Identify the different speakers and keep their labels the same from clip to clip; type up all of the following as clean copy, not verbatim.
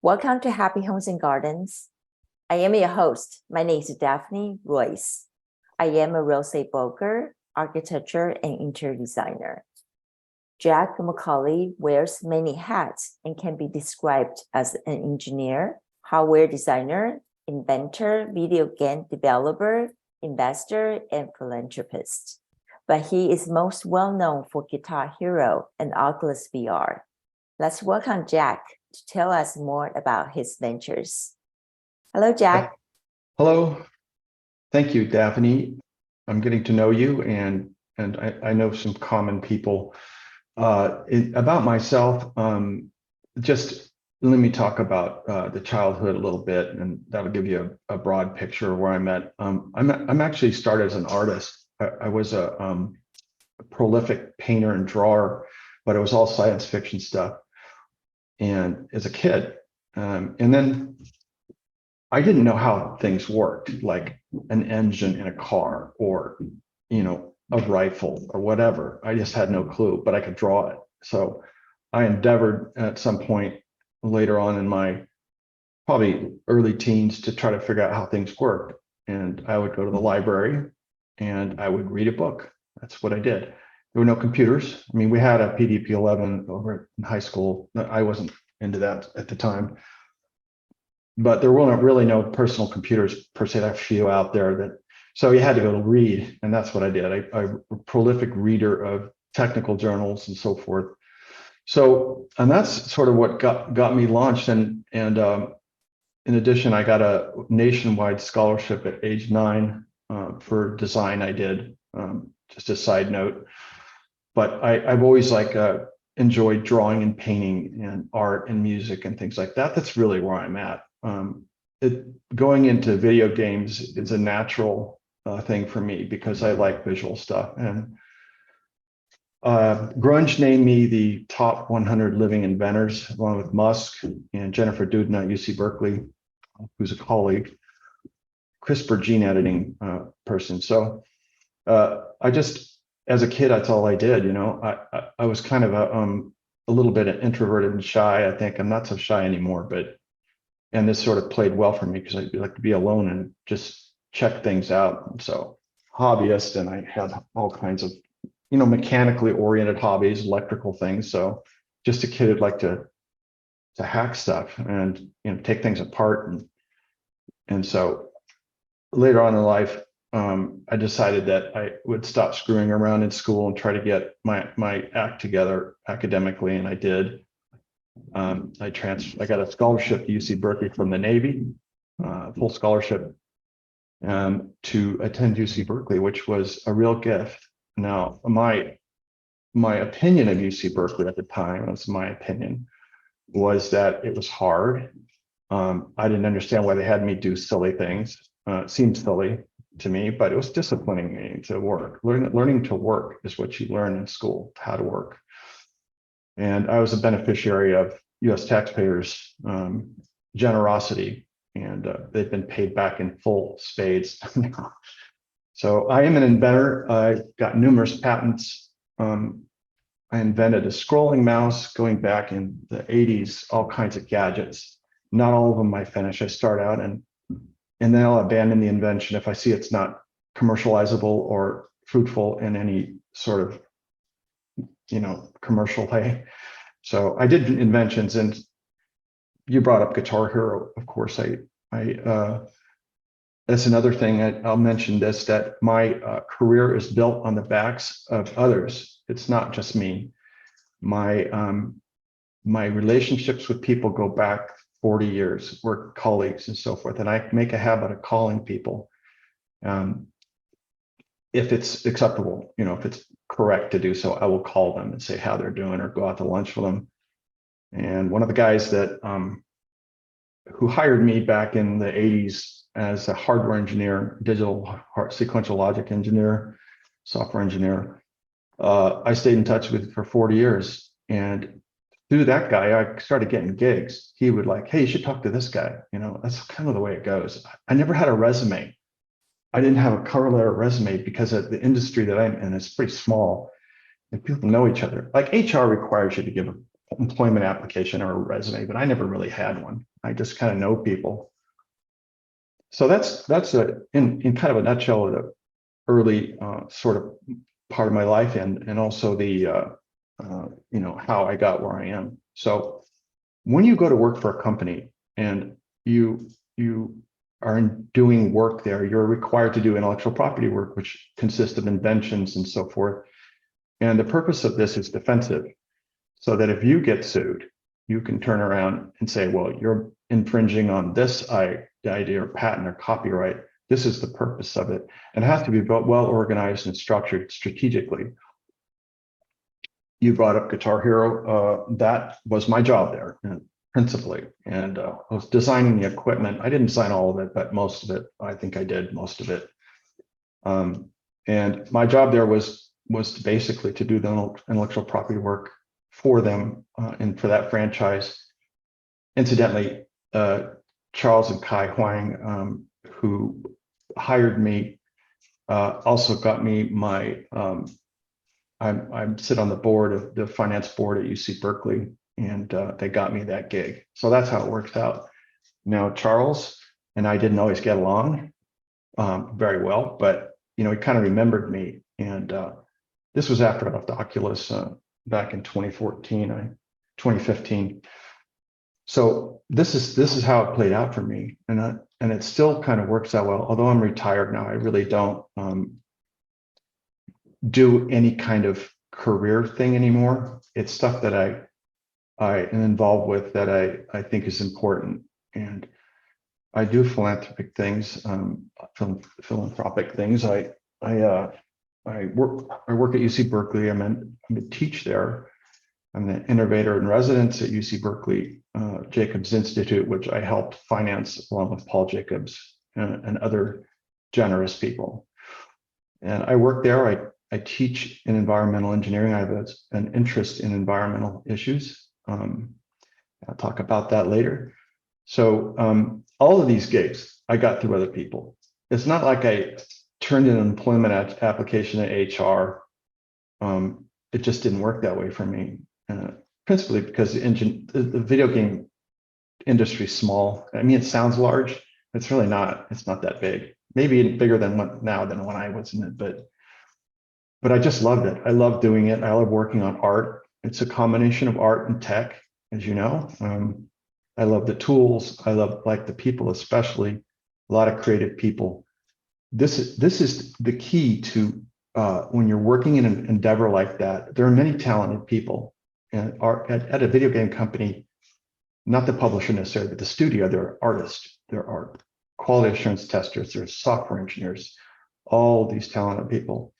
Speaker 1: Welcome to Happy Homes and Gardens. I am your host. My name is Daphne Royse. I am a real estate broker, architecture, and interior designer. Jack McCauley wears many hats and can be described as an engineer, hardware designer, inventor, video game developer, investor, and philanthropist. But he is most well known for Guitar Hero and Oculus VR. Let's welcome Jack to tell us more about his ventures. Hello, Jack.
Speaker 2: Hello. Thank you, Daphne. I'm getting to know you, and I know some common people. About myself, just let me talk about the childhood a little bit, and that'll give you a broad picture of where I'm at. I'm actually started as an artist. I was a prolific painter and drawer, but it was all science fiction stuff. And as a kid, and then I didn't know how things worked, like an engine in a car or, a rifle or whatever. I just had no clue, but I could draw it. So I endeavored at some point later on in my probably early teens to try to figure out how things worked. And I would go to the library and I would read a book. That's what I did. There were no computers. I mean, we had a PDP-11 over in high school. I wasn't into that at the time, but there weren't really no personal computers per se. There are a few out there so you had to go to read, and that's what I did. I'm a prolific reader of technical journals and so forth. So, and that's sort of what got me launched. And in addition, I got a nationwide scholarship at age 9 for design. I did, just a side note. But I've always enjoyed drawing and painting and art and music and things like that. That's really where I'm at. Going into video games is a natural thing for me because I like visual stuff. And Grunge named me the top 100 living inventors, along with Musk and Jennifer Doudna at UC Berkeley, who's a colleague, CRISPR gene editing person. So as a kid, that's all I did. I was kind of a little bit introverted and shy. I think I'm not so shy anymore, and this sort of played well for me because I like to be alone and just check things out. So hobbyist, and I had all kinds of, mechanically oriented hobbies, electrical things. So just a kid who'd like to hack stuff and, take things apart. And so later on in life, I decided that I would stop screwing around in school and try to get my act together academically, and I did. I got a scholarship to UC Berkeley from the Navy, full scholarship, to attend UC Berkeley, which was a real gift. Now, my opinion of UC Berkeley at the time, that's my opinion, was that it was hard. I didn't understand why they had me do silly things. It seemed silly to me, but it was disciplining me to work. Learning to work is what you learn in school, how to work. And I was a beneficiary of US taxpayers' generosity, and they've been paid back in full spades. So I am an inventor. I got numerous patents. I invented a scrolling mouse going back in the 80s, all kinds of gadgets. Not all of them I finish. I start out and then I'll abandon the invention if I see it's not commercializable or fruitful in any sort of, commercial way. So I did inventions, and you brought up Guitar Hero. Of course, that's another thing I'll mention this, that my career is built on the backs of others. It's not just me. My relationships with people go back 40 years. We're colleagues and so forth. And I make a habit of calling people if it's acceptable, if it's correct to do so. I will call them and say how they're doing or go out to lunch with them. And one of the guys that who hired me back in the 80s as a hardware engineer, digital sequential logic engineer, software engineer, I stayed in touch with for 40 years. And through that guy, I started getting gigs. He would hey, you should talk to this guy. That's kind of the way it goes. I never had a resume. I didn't have a cover letter resume because of the industry that I'm in is pretty small. and people know each other. Like HR requires you to give an employment application or a resume, but I never really had one. I just kind of know people. So that's in kind of a nutshell the early sort of part of my life, and also the how I got where I am. So when you go to work for a company and you are doing work there, you're required to do intellectual property work, which consists of inventions and so forth. And the purpose of this is defensive, so that if you get sued, you can turn around and say, well, you're infringing on this idea or patent or copyright. This is the purpose of it. And it has to be well organized and structured strategically. You brought up Guitar Hero. That was my job there, principally. And I was designing the equipment. I didn't design all of it, but most of it, I think I did most of it. And my job there was to basically to do the intellectual property work for them and for that franchise. Incidentally, Charles and Kai Huang, who hired me, also got me my, I sit on the board of the finance board at UC Berkeley, and they got me that gig. So that's how it works out. Now, Charles and I didn't always get along very well, but he kind of remembered me. And this was after I left Oculus back in 2015. So this is how it played out for me, and it still kind of works out well. Although I'm retired now, I really don't do any kind of career thing anymore. It's stuff that I am involved with that I think is important, and I do philanthropic things, philanthropic things. I work at UC Berkeley. I'm a teach there. I'm the innovator in residence at UC Berkeley Jacobs Institute, which I helped finance along with Paul Jacobs and other generous people. And I work there. I teach in environmental engineering. I have an interest in environmental issues. I'll talk about that later. So all of these gigs I got through other people. It's not like I turned in an employment application at HR. It just didn't work that way for me. Principally because the video game industry is small. I mean, it sounds large. It's really not. It's not that big. Maybe bigger than now than when I was in it. But I just loved it. I love doing it. I love working on art. It's a combination of art and tech, as you know. I love the tools. I love the people, especially a lot of creative people. This is the key to when you're working in an endeavor like that. There are many talented people. And at a video game company, not the publisher necessarily, but the studio, there are artists, there are quality assurance testers, there's software engineers, all these talented people.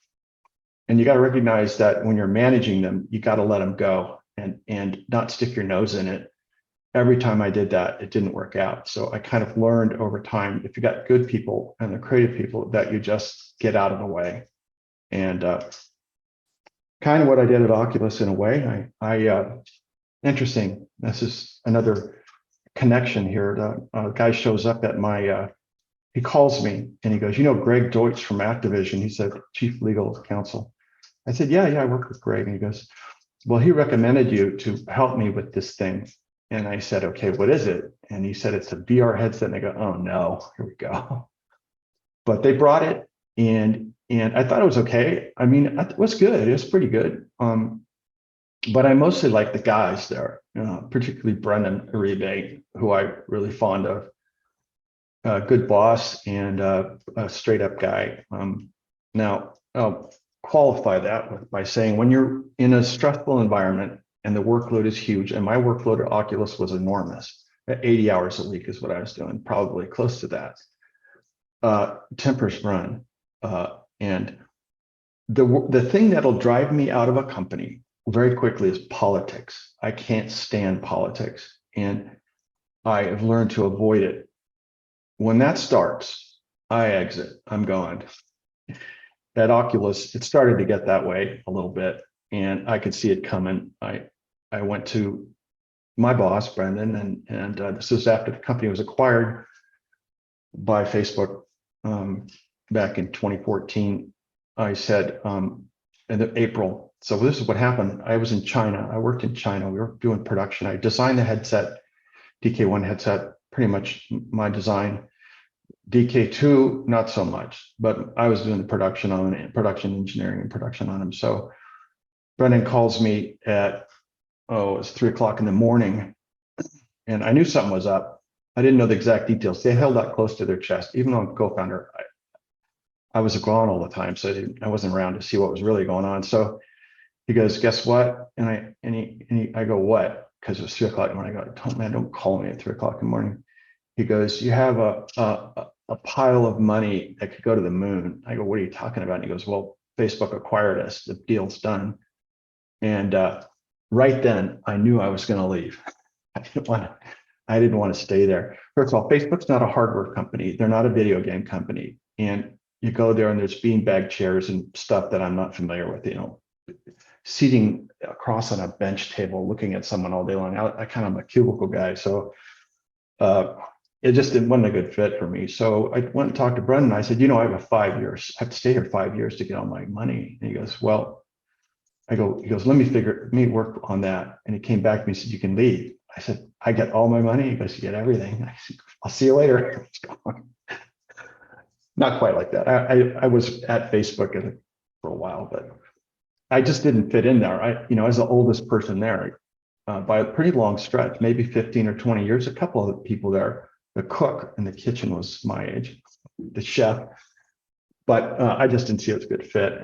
Speaker 2: And you got to recognize that when you're managing them, you got to let them go and not stick your nose in it. Every time I did that, it didn't work out. So I kind of learned over time, if you got good people and the creative people, that you just get out of the way. And kind of what I did at Oculus in a way. Interesting. This is another connection here. A guy shows up at my, he calls me and he goes, Greg Deutsch from Activision. He said, Chief Legal Counsel. I said, yeah, I work with Greg. And he goes, well, he recommended you to help me with this thing. And I said, okay, what is it? And he said, it's a VR headset. And I go, oh no, here we go. But they brought it, and I thought it was okay. I mean, it was good. It was pretty good. But I mostly like the guys there, particularly Brendan Uribe, who I'm really fond of. A good boss and a straight up guy. Now, I'll qualify that by saying when you're in a stressful environment and the workload is huge, and my workload at Oculus was enormous, at 80 hours a week is what I was doing, probably close to that. Tempers run. And the thing that'll drive me out of a company very quickly is politics. I can't stand politics, and I have learned to avoid it. When that starts, I exit. I'm gone. At Oculus, it started to get that way a little bit, and I could see it coming. I went to my boss, Brendan, and this was after the company was acquired by Facebook back in 2014. I said in April, So this is what happened. I was in China. I worked in China. We were doing production. I designed the headset, DK1 headset, pretty much my design. DK2, not so much, but I was doing the production engineering and production on them. So Brendan calls me at, it's 3 o'clock in the morning, and I knew something was up. I didn't know the exact details. They held that close to their chest. Even though I'm co-founder, I was gone all the time, so I wasn't around to see what was really going on. So he goes, "Guess what?" And I go, "What?" Because it was 3 o'clock in the morning. I go, "Man, don't call me at 3 o'clock in the morning." He goes, "You have a pile of money that could go to the moon." I go, "What are you talking about?" And he goes, "Well, Facebook acquired us. The deal's done." And right then, I knew I was going to leave. I didn't want to stay there. First of all, Facebook's not a hardware company. They're not a video game company. And you go there and there's beanbag chairs and stuff that I'm not familiar with, seating across on a bench table, looking at someone all day long. I kind of am a cubicle guy. So it just wasn't a good fit for me. So I went and talked to Brendan. I said, I have 5 years. I have to stay here 5 years to get all my money. And he goes, "Well," he goes, let me work on that." And he came back to me and said, "You can leave." I said, "I get all my money?" He goes, "You get everything." I said, "I'll see you later." Not quite like that. I was at Facebook for a while, but I just didn't fit in there. As the oldest person there, by a pretty long stretch, maybe 15 or 20 years, a couple of people there, the cook in the kitchen was my age, the chef, but I just didn't see it as a good fit.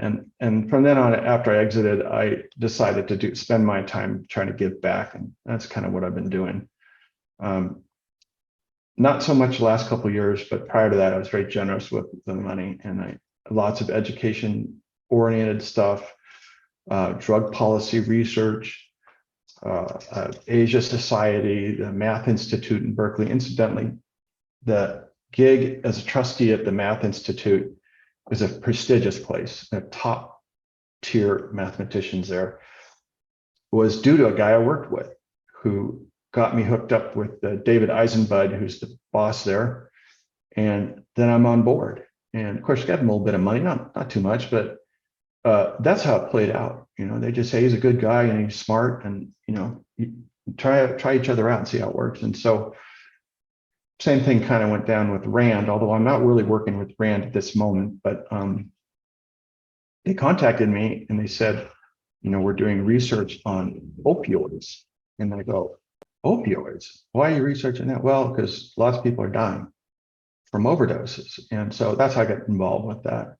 Speaker 2: And from then on, after I exited, I decided to spend my time trying to give back. And that's kind of what I've been doing. Not so much the last couple of years, but prior to that, I was very generous with the money, and lots of education oriented stuff, drug policy research, Asia Society, the Math Institute in Berkeley. Incidentally, the gig as a trustee at the Math Institute is a prestigious place. The top tier mathematicians there was due to a guy I worked with who got me hooked up with David Eisenbud, who's the boss there. And then I'm on board. And of course, got a little bit of money, not too much, but that's how it played out. They just say he's a good guy and he's smart, and you try each other out and see how it works. And so same thing kind of went down with Rand, although I'm not really working with Rand at this moment, but they contacted me and they said, "We're doing research on opioids." And I go, "Opioids? Why are you researching that?" "Well, because lots of people are dying from overdoses." And so that's how I got involved with that.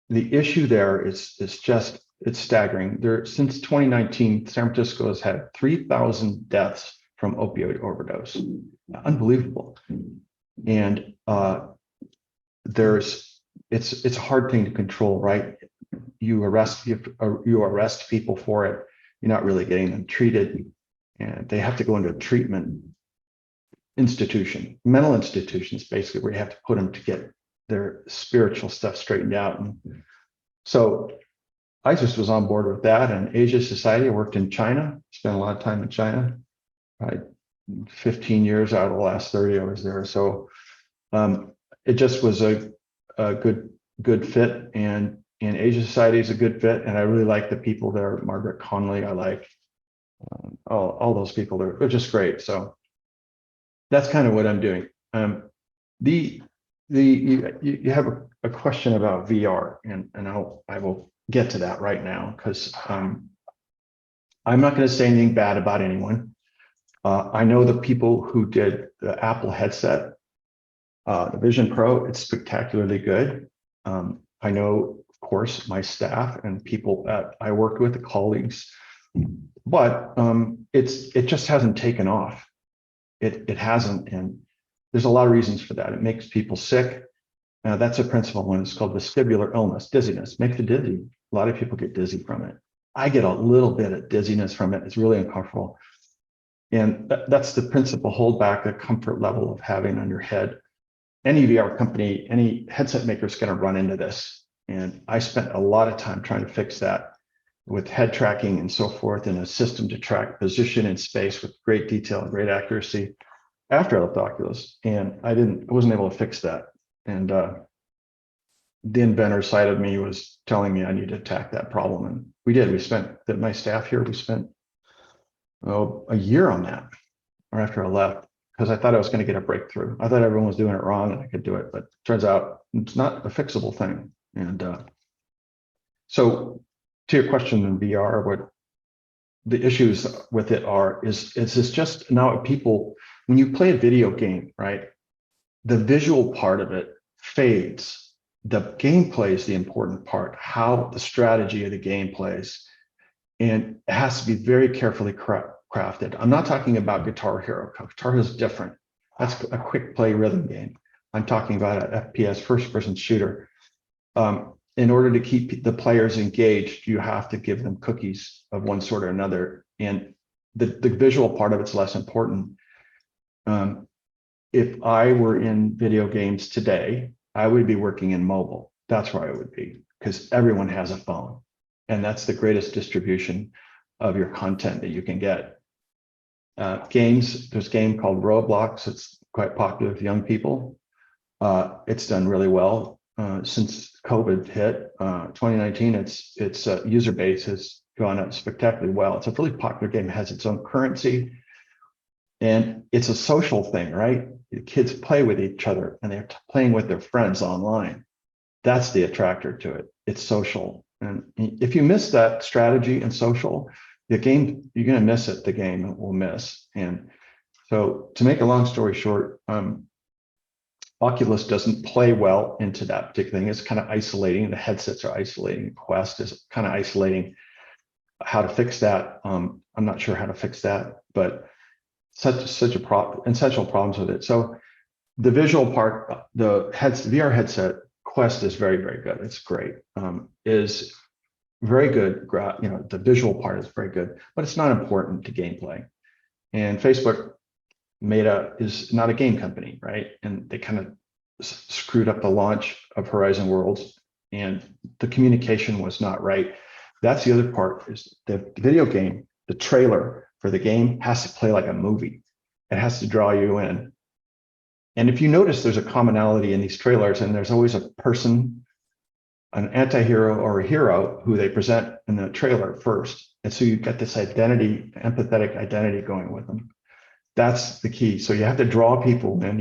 Speaker 2: The issue there is just, it's staggering. Since 2019, San Francisco has had 3,000 deaths from opioid overdose. Unbelievable. And it's a hard thing to control, right? You arrest people for it. You're not really getting them treated, and they have to go into a treatment institution, mental institutions, basically, where you have to put them to get their spiritual stuff straightened out. And so I just was on board with that. And Asia Society, I worked in China, spent a lot of time in China, right? 15 years out of the last 30 I was there. So it just was a good fit. And Asia Society is a good fit. And I really like the people there. Margaret Conley, I like all those people. They're just great. So that's kind of what I'm doing. You have a question about VR, and I will get to that right now, because I'm not going to say anything bad about anyone. I know the people who did the Apple headset, the Vision Pro. It's spectacularly good. I know, of course, my staff and people that I worked with, the colleagues, but it just hasn't taken off. It hasn't, and there's a lot of reasons for that. It makes people sick. That's a principal one. It's called vestibular illness, dizziness. Makes you dizzy. A lot of people get dizzy from it. I get a little bit of dizziness from it. It's really uncomfortable. And that's the principal holdback, the comfort level of having on your head. Any VR company, any headset maker is going to run into this. And I spent a lot of time trying to fix that with head tracking and so forth, and a system to track position in space with great detail and great accuracy after I left Oculus. And I wasn't able to fix that. And the inventor side of me was telling me I need to attack that problem. And we did. My staff here, we spent a year on that, or after I left, because I thought I was going to get a breakthrough. I thought everyone was doing it wrong and I could do it, but turns out it's not a fixable thing. And so to your question in VR, what the issues with it are, is this just now people, when you play a video game, right, the visual part of it fades. The gameplay is the important part, how the strategy of the game plays. And it has to be very carefully crafted. I'm not talking about Guitar Hero. Guitar Hero is different. That's a quick play rhythm game. I'm talking about an FPS, first person shooter. In order to keep the players engaged, you have to give them cookies of one sort or another. And the visual part of it's less important. If I were in video games today, I would be working in mobile. That's where I would be, because everyone has a phone. And that's the greatest distribution of your content that you can get. Games, there's a game called Roblox. It's quite popular with young people. It's done really well since COVID hit. 2019, its user base has gone up spectacularly well. It's a really popular game. It has its own currency. And it's a social thing, right? The kids play with each other and they're playing with their friends online. That's the attractor to it. It's social. And if you miss that strategy and social, the game, you're going to miss it. The game will miss. And so to make a long story short, Oculus doesn't play well into that particular thing. It's kind of isolating. The headsets are isolating. Quest is kind of isolating. How to fix that? I'm not sure how to fix that, but such a problem, essential problems with it. So the visual part, the VR headset Quest is very, very good. It's great. Is very good. You know, the visual part is very good, but it's not important to gameplay. And Facebook is not a game company, right? And they kind of screwed up the launch of Horizon Worlds, and the communication was not right. That's the other part, is the video game, the trailer for the game has to play like a movie. It has to draw you in. And if you notice, there's a commonality in these trailers, and there's always a person, an anti-hero or a hero, who they present in the trailer first. And so you get this identity, empathetic identity going with them. That's the key. So you have to draw people in.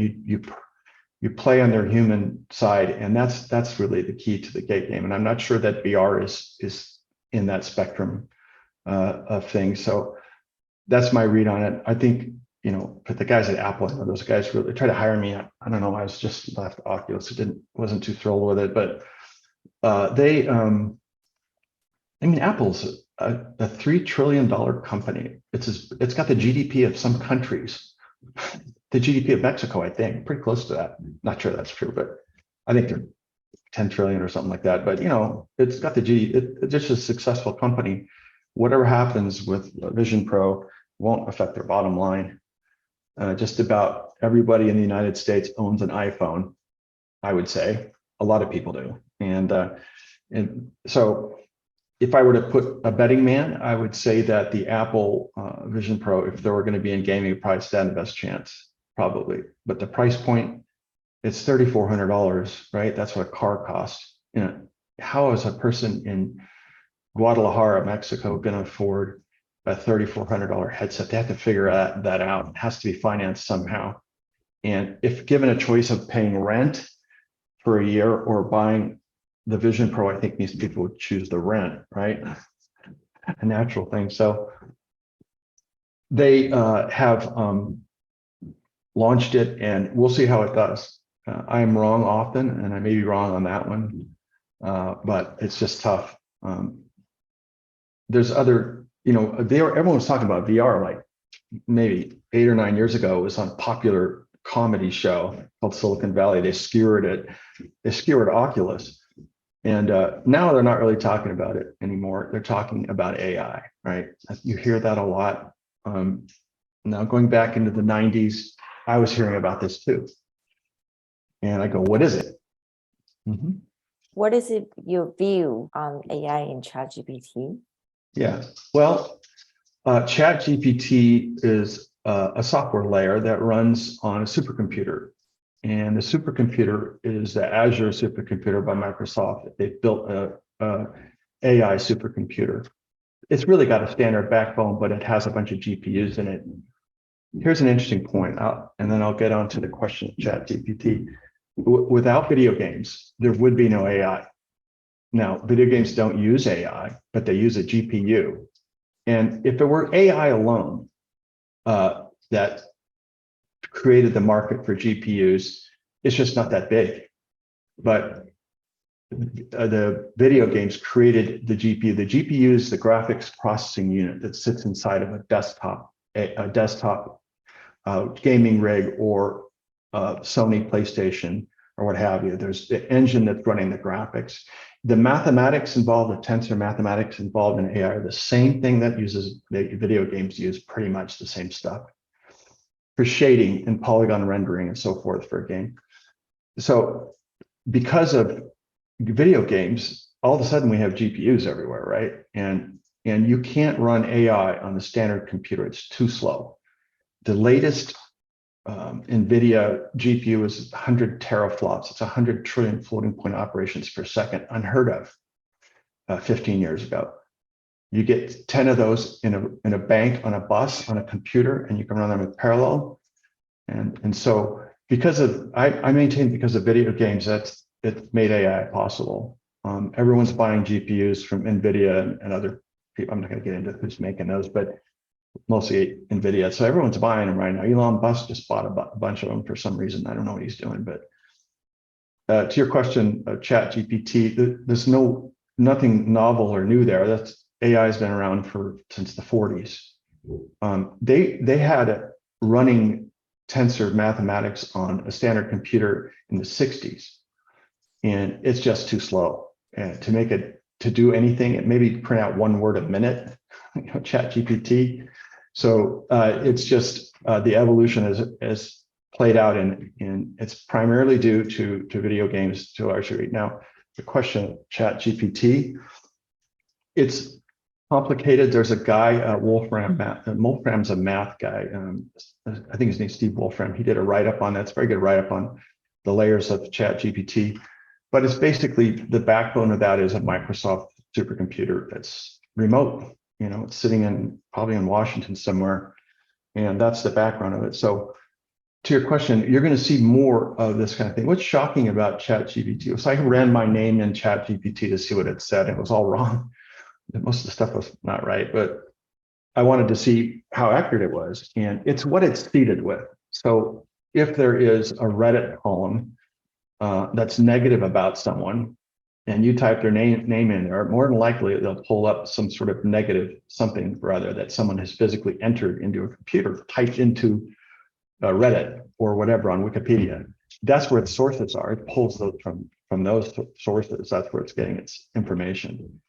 Speaker 2: You play on their human side, and that's really the key to the game. And I'm not sure that VR is in that spectrum of things. So that's my read on it. I think, you know, but the guys at Apple, those guys really tried to hire me. I don't know. I was just left Oculus. Wasn't too thrilled with it, but Apple's a $3 trillion company. It's got the GDP of some countries, the GDP of Mexico, I think, pretty close to that. Not sure that's true, but I think they're 10 trillion or something like that. But you know, it's got the GDP. It's just a successful company. Whatever happens with Vision Pro won't affect their bottom line. Just about everybody in the United States owns an iPhone, I would say. A lot of people do. And so if I were to put a betting man, I would say that the Apple Vision Pro, if they were going to be in gaming, would probably stand the best chance, probably. But the price point, it's $3,400, right? That's what a car costs. You know, how is a person in Guadalajara, Mexico, going to afford a $3,400 headset? They have to figure that out. It has to be financed somehow. And if given a choice of paying rent for a year or buying the Vision Pro, I think these people would choose the rent, right? A natural thing. So they have launched it, and we'll see how it does. I am wrong often, and I may be wrong on that one, but it's just tough. There's other, you know, everyone was talking about VR like maybe 8 or 9 years ago. It was on a popular comedy show called Silicon Valley. They skewered it. They skewered Oculus. And now they're not really talking about it anymore. They're talking about AI, right? You hear that a lot. Now going back into the 90s, I was hearing about this too. And I go, what is it? Mm-hmm.
Speaker 1: What is your view on AI in ChatGPT?
Speaker 2: Yeah, well, ChatGPT is a software layer that runs on a supercomputer. And the supercomputer is the Azure supercomputer by Microsoft. They built a AI supercomputer. It's really got a standard backbone, but it has a bunch of GPUs in it. Here's an interesting point, and then I'll get on to the question of ChatGPT. Without video games, there would be no AI. Now, video games don't use AI, but they use a GPU. And if it were AI alone that created the market for GPUs, it's just not that big. But the video games created the GPU. The GPU is the graphics processing unit that sits inside of a desktop gaming rig or Sony PlayStation or what have you. There's the engine that's running the graphics. The mathematics involved, the tensor mathematics involved in AI are the same thing that video games use, pretty much the same stuff for shading and polygon rendering and so forth for a game. So because of video games, all of a sudden we have GPUs everywhere, right? And you can't run AI on the standard computer. It's too slow. The latest NVIDIA GPU is 100 teraflops. It's 100 trillion floating point operations per second, unheard of 15 years ago. You get 10 of those in a bank, on a bus, on a computer, and you can run them in parallel. And so because of, I maintain because of video games, it's made AI possible. Everyone's buying GPUs from NVIDIA and other people. I'm not going to get into who's making those, but mostly NVIDIA. So everyone's buying them right now. Elon Musk just bought a bunch of them for some reason. I don't know what he's doing, but to your question, ChatGPT, there's nothing novel or new there. That's AI has been around since the 40s. They had a running tensor mathematics on a standard computer in the 60s, and it's just too slow. And to make it to do anything, it maybe print out one word a minute. ChatGPT. So it's just the evolution has played out, and it's primarily due to video games to a large degree. Now, the question of ChatGPT, it's complicated. There's a guy, Wolfram's a math guy. I think his name's Steve Wolfram. He did a write-up on that. It's a very good write-up on the layers of ChatGPT. But it's basically the backbone of that is a Microsoft supercomputer that's remote. You know, it's sitting probably in Washington somewhere, and that's the background of it. So to your question, you're going to see more of this kind of thing. What's shocking about ChatGPT was I ran my name in ChatGPT to see what it said. It was all wrong. Most of the stuff was not right, but I wanted to see how accurate it was, and it's what it's seeded with. So if there is a Reddit column that's negative about someone, and you type their name in there, more than likely they'll pull up some sort of negative something or other that someone has physically entered into a computer, typed into Reddit or whatever on Wikipedia. That's where its sources are. It pulls those from those sources. That's where it's getting its information.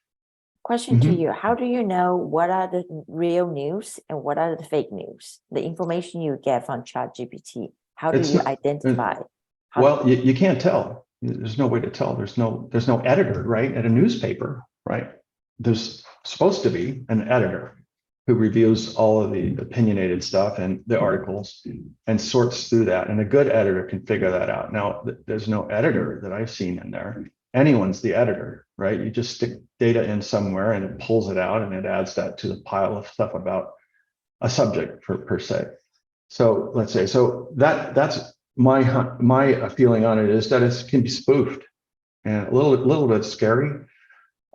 Speaker 1: Question to you. How do you know what are the real news and what are the fake news? The information you get from ChatGPT, how do you identify?
Speaker 2: Well, you can't tell. There's no way to tell. There's no editor, right? At a newspaper, right? There's supposed to be an editor who reviews all of the opinionated stuff and the articles and sorts through that. And a good editor can figure that out. Now, there's no editor that I've seen in there. Anyone's the editor, right? You just stick data in somewhere and it pulls it out and it adds that to the pile of stuff about a subject per se. So let's say, so that's my feeling on it is that it can be spoofed and a little bit scary.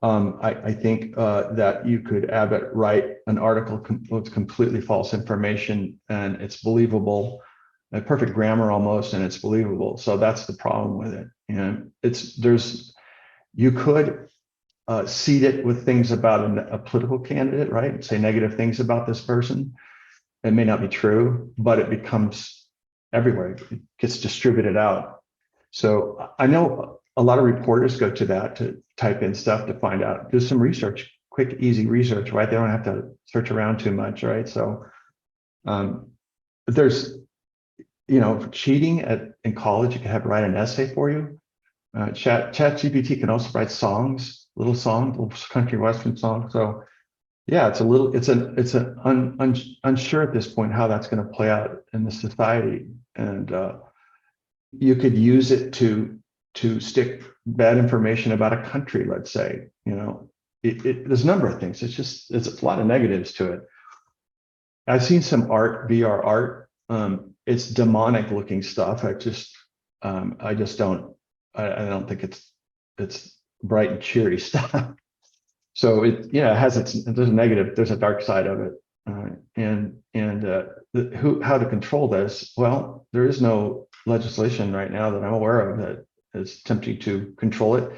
Speaker 2: I think that you could have it write an article with completely false information and it's believable, perfect grammar almost, and it's believable. So that's the problem with it. And you could seed it with things about a political candidate, right? Say negative things about this person. It may not be true, but it becomes everywhere. It gets distributed out. So I know a lot of reporters go to that to type in stuff to find out, do some research, quick, easy research, right? They don't have to search around too much, right? So but there's, cheating in college, you can have write an essay for you. ChatGPT can also write songs, little country western songs. So yeah, it's unsure at this point how that's going to play out in the society. And you could use it to stick bad information about a country, let's say. There's a number of things. It's a lot of negatives to it. I've seen some art, VR art. It's demonic looking stuff. I don't think it's bright and cheery stuff. So it has there's a negative, there's a dark side of it. How to control this? Well, there is no legislation right now that I'm aware of that is attempting to control it.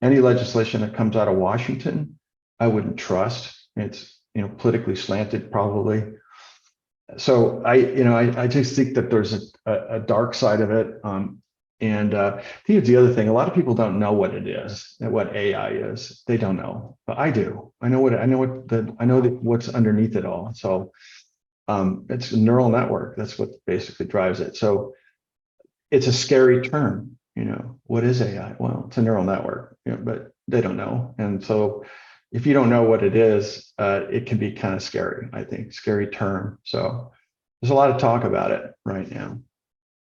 Speaker 2: Any legislation that comes out of Washington, I wouldn't trust. It's politically slanted, probably. So I just think that there's a dark side of it. I think it's the other thing. A lot of people don't know what it is, what AI is. They don't know, but I do. I know what's underneath it all. So it's a neural network. That's what basically drives it. So it's a scary term. What is AI? Well, it's a neural network, but they don't know. And so if you don't know what it is, it can be kind of scary, I think, scary term. So there's a lot of talk about it right now.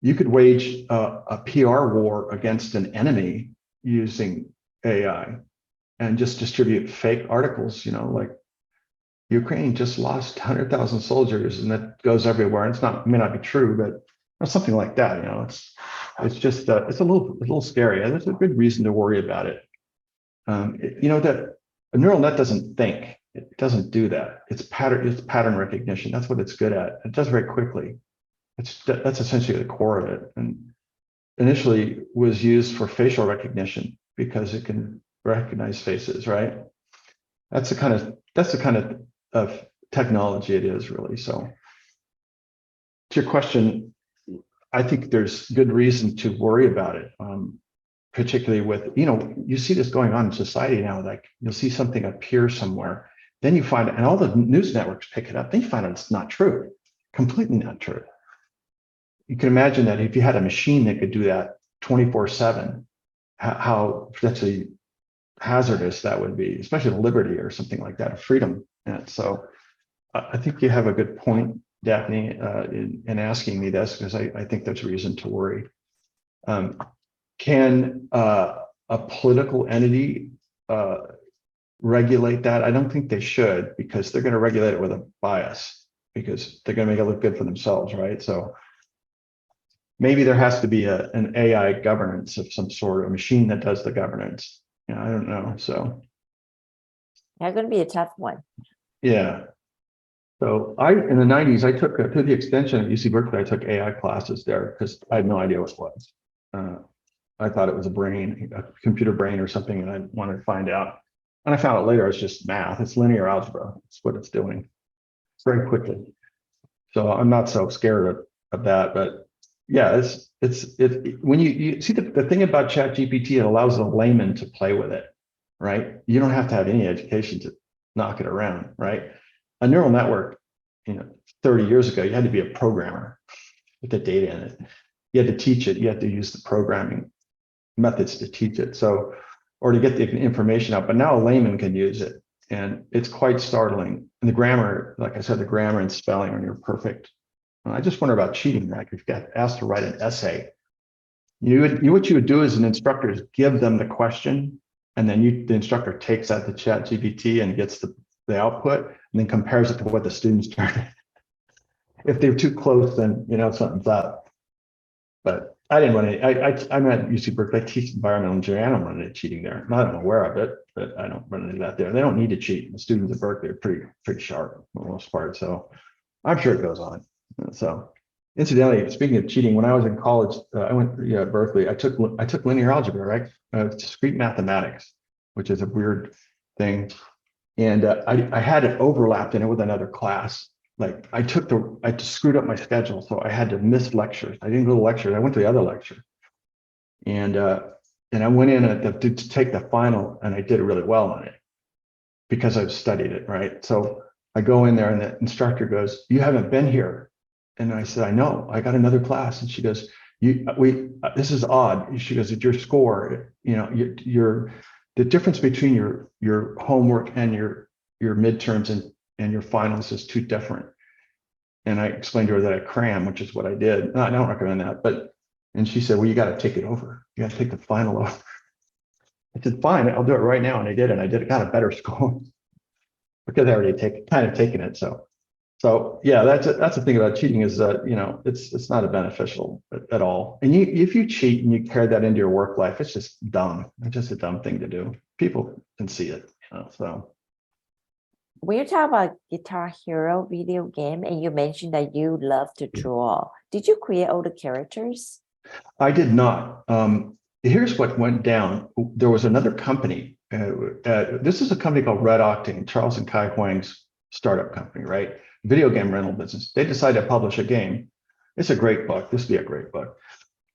Speaker 2: You could wage a PR war against an enemy using AI and just distribute fake articles, like Ukraine just lost 100,000 soldiers, and that goes everywhere. And it may not be true, but something like that. It's just it's a little scary. And there's a good reason to worry about it. That a neural net doesn't think. It doesn't do that. It's pattern recognition. That's what it's good at. It does very quickly. That's essentially the core of it. And initially was used for facial recognition because it can recognize faces, right? That's the kind of technology it is, really. So to your question, I think there's good reason to worry about it, particularly with, you see this going on in society now. Like you'll see something appear somewhere, then you find it, and all the news networks pick it up, then you find out it's not true, completely not true. You can imagine that if you had a machine that could do that 24/7, how potentially hazardous that would be, especially to liberty or something like that, freedom. And so I think you have a good point, Daphne, in asking me this, because I think there's reason to worry. Can a political entity regulate that? I don't think they should, because they're going to regulate it with a bias, because they're going to make it look good for themselves, right? So maybe there has to be an AI governance of some sort, a machine that does the governance. I don't know. So
Speaker 1: That's going to be a tough one.
Speaker 2: yeah. So in the 90s, I took through the extension at UC Berkeley, I took AI classes there because I had no idea what it was. I thought it was a computer brain or something, and I wanted to find out. And I found out later it's just math. It's linear algebra. It's what it's doing very quickly. So I'm not so scared of that. But yeah, when you see the thing about ChatGPT, it allows a layman to play with it, right? You don't have to have any education to knock it around, right? A neural network, 30 years ago, you had to be a programmer with the data in it. You had to teach it. You had to use the programming methods to teach it. So, or to get the information out. But now a layman can use it, and it's quite startling. And the grammar, like I said, the grammar and spelling are near perfect. And I just wonder about cheating. Like if you got asked to write an essay, what you would do as an instructor is give them the question, and then the instructor takes that to ChatGPT and gets the output, and then compares it to what the students turned. If they're too close, then something's up. But I didn't run any. I'm at UC Berkeley. I teach environmental engineering. I don't run any cheating there. I'm aware of it, but I don't run any of that there. They don't need to cheat. The students at Berkeley are pretty sharp for the most part. So I'm sure it goes on. So incidentally, speaking of cheating, when I was in college, I went at Berkeley. I took linear algebra, right? Discrete mathematics, which is a weird thing. And I had it overlapped in it with another class. Like I just screwed up my schedule, so I had to miss lectures. I didn't go to lectures. I went to the other lecture, and I went in to take the final, and I did really well on it because I've studied it, right? So I go in there, and the instructor goes, "You haven't been here," and I said, "I know. I got another class," and she goes, "This is odd." She goes, "Your score, the difference between your homework and your midterms and your finals is too different." And I explained to her that I cram, which is what I did. No, I don't recommend that, but And she said, well, you got to take it over. You got to take the final over. I said, fine, I'll do it right now. And I did, and I got a better score because I already taken it. So yeah, that's the thing about cheating is that, it's not a beneficial at all. And if you cheat and you carry that into your work life, it's just dumb. It's just a dumb thing to do. People can see it, so.
Speaker 1: When you talk about Guitar Hero video game, and you mentioned that you love to draw, did you create all the characters?
Speaker 2: I did not. Here's what went down. There was another company. This is a company called Red Octane, Charles and Kai Huang's startup company, right? Video game rental business. They decided to publish a game. It's a great book. This would be a great book.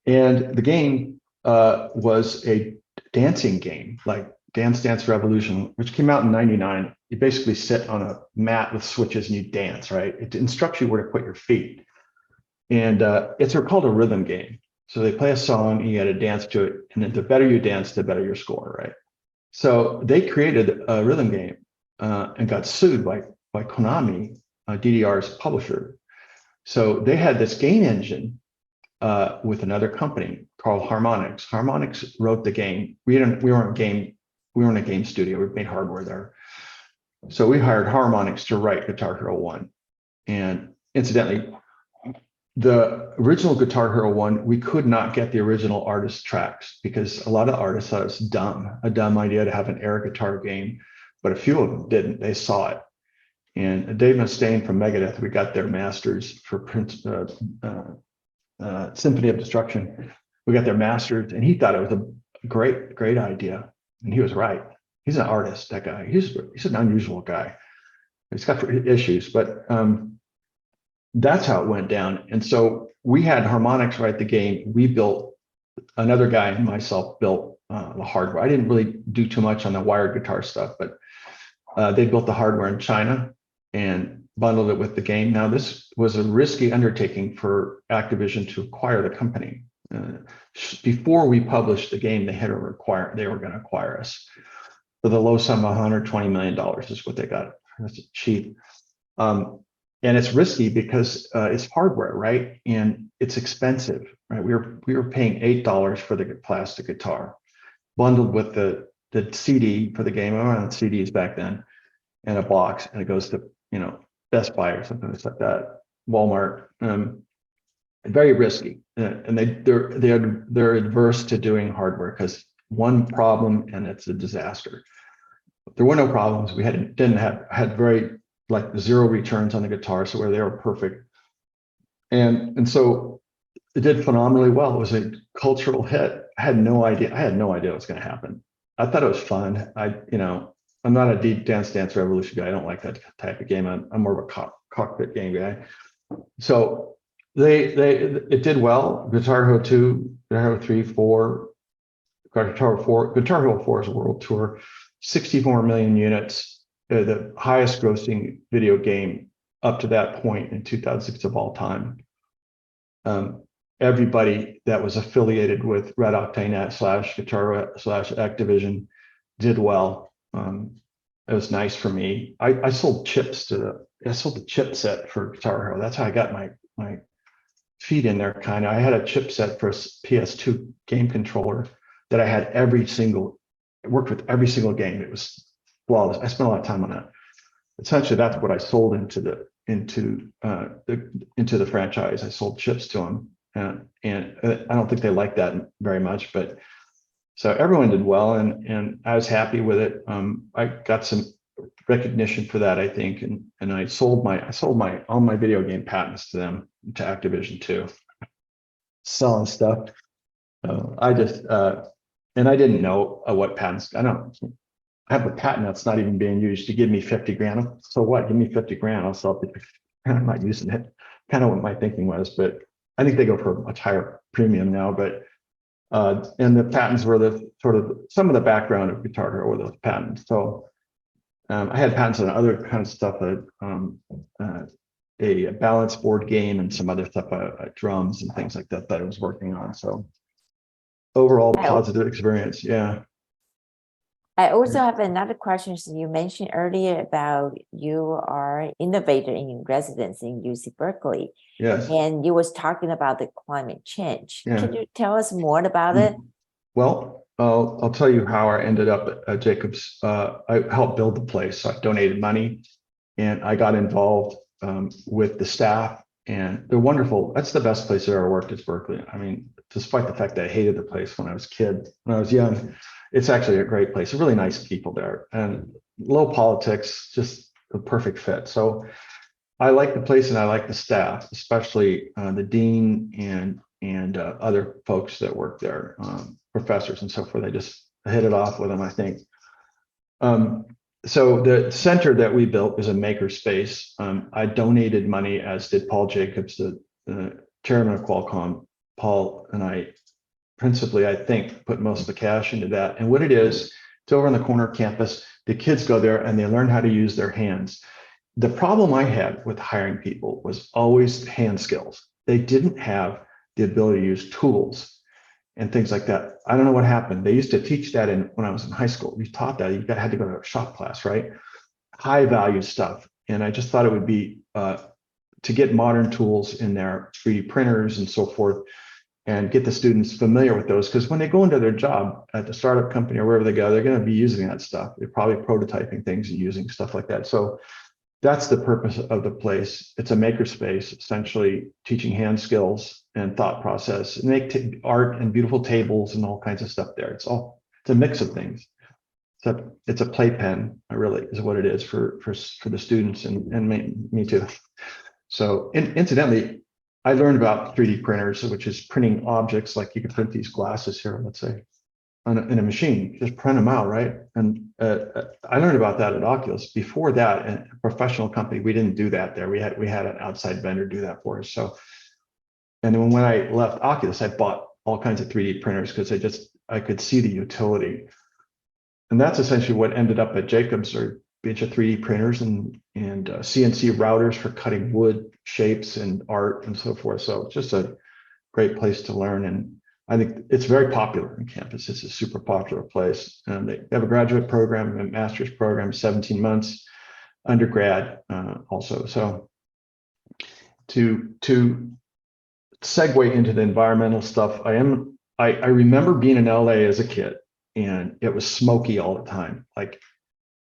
Speaker 2: And the game was a dancing game, like Dance Dance Revolution, which came out in '99. You basically sit on a mat with switches and you dance, right? It instructs you where to put your feet. And it's called a rhythm game. So they play a song and you got to dance to it. And then the better you dance, the better your score, right? So they created a rhythm game and got sued by Konami, DDR's publisher. So they had this game engine with another company called Harmonix. Harmonix wrote the game. We weren't a game studio. We made hardware there. So we hired Harmonix to write Guitar Hero 1. And incidentally, the original Guitar Hero 1, we could not get the original artist tracks because a lot of artists thought it was a dumb idea to have an air guitar game, but a few of them didn't. They saw it. And Dave Mustaine from Megadeth, we got their masters for Symphony of Destruction. We got their masters, and he thought it was a great idea. And he was right. He's an artist, that guy. He's an unusual guy. He's got issues, but that's how it went down. And so we had Harmonix write the game. We built, another guy and myself built the hardware. I didn't really do too much on the wired guitar stuff, but they built the hardware in China and bundled it with the game. Now, this was a risky undertaking for Activision to acquire the company. Before we published the game, they were going to acquire us for the low sum of $120 million is what they got. That's cheap. And it's risky because it's hardware, right? And it's expensive, right? We were paying $8 for the plastic guitar, bundled with the CD for the game. I remember CDs back then, and a box, and it goes to Best Buy or something like that, Walmart. Very risky, and they're adverse to doing hardware because one problem and it's a disaster. There were no problems. We had very zero returns on the guitar, so where they were perfect, and so it did phenomenally well. It was a cultural hit. I had no idea what was going to happen. I thought it was fun. I'm not a deep Dance Revolution guy. I don't like that type of game. I'm more of a cockpit game guy. So it did well. Guitar Hero 2, Guitar Hero 3, 4, Guitar Hero 4's world tour, 64 million units. The highest grossing video game up to that point in 2006 of all time. Everybody that was affiliated with Red Octane /Guitar /Activision did well. It was nice for me. I sold chips I sold the chipset for Guitar Hero. That's how I got my feet in there, kind of. I had a chipset for a PS2 game controller that I had it worked with every single game. It was flawless. I spent a lot of time on that. Essentially, that's what I sold into the franchise. I sold chips to them, and I don't think they liked that very much. But so everyone did well, and I was happy with it. I got some recognition for that, I think, and I sold all my video game patents to them, to Activision too, selling stuff. And I didn't know what patents. I have a patent that's not even being used. To give me 50 grand. So what? Give me 50 grand. I'll sell it. I'm not using it. Kind of what my thinking was, but I think they go for a much higher premium now. But and the patents were some of the background of Guitar Hero were those patents. So I had patents on other kind of stuff, a balance board game and some other stuff, drums and things like that I was working on. So overall positive experience. Yeah.
Speaker 1: I also have another question. So you mentioned earlier about you are innovator in residence in UC Berkeley,
Speaker 2: Yes.
Speaker 1: and you was talking about the climate change.
Speaker 2: Yeah.
Speaker 1: Can you tell us more about it?
Speaker 2: Well, I'll tell you how I ended up at Jacobs. I helped build the place. So I donated money and I got involved with the staff, and they're wonderful. That's the best place I ever worked is Berkeley. I mean, despite the fact that I hated the place when I was a kid, when I was young, it's actually a great place. Really nice people there and low politics, just a perfect fit. So I like the place and I like the staff, especially the dean and other folks that work there, professors and so forth. I just hit it off with them, I think. So the center that we built is a maker space. I donated money, as did Paul Jacobs, the chairman of Qualcomm. Paul and I principally, I think, put most of the cash into that. And what it is, it's over on the corner campus. The kids go there and they learn how to use their hands. The problem I had with hiring people was always hand skills. They didn't have the ability to use tools and things like that. I don't know what happened. They used to teach that when I was in high school. We taught that. You had to go to a shop class, right? High value stuff. And I just thought it would be to get modern tools in there, 3D printers and so forth, and get the students familiar with those. Because when they go into their job at the startup company or wherever they go, they're going to be using that stuff. They're probably prototyping things and using stuff like that. So that's the purpose of the place. It's a makerspace, essentially teaching hand skills and thought process, and make art and beautiful tables and all kinds of stuff there. It's a mix of things. So it's a playpen, really, is what it is for the students and me too. So incidentally, I learned about 3D printers, which is printing objects. Like you could print these glasses here, let's say, in a machine, just print them out, right? And I learned about that at Oculus. Before that, in a professional company, we didn't do that there. We had an outside vendor do that for us. So, and then when I left Oculus, I bought all kinds of 3D printers because I could see the utility. And that's essentially what ended up at Jacobs, or a bunch of 3D printers and CNC routers for cutting wood shapes and art and so forth. So it's just a great place to learn. And I think it's very popular on campus. It's a super popular place. And they have a graduate program, a master's program, 17 months, undergrad also. So to segue into the environmental stuff, I remember being in LA as a kid, and it was smoky all the time. Like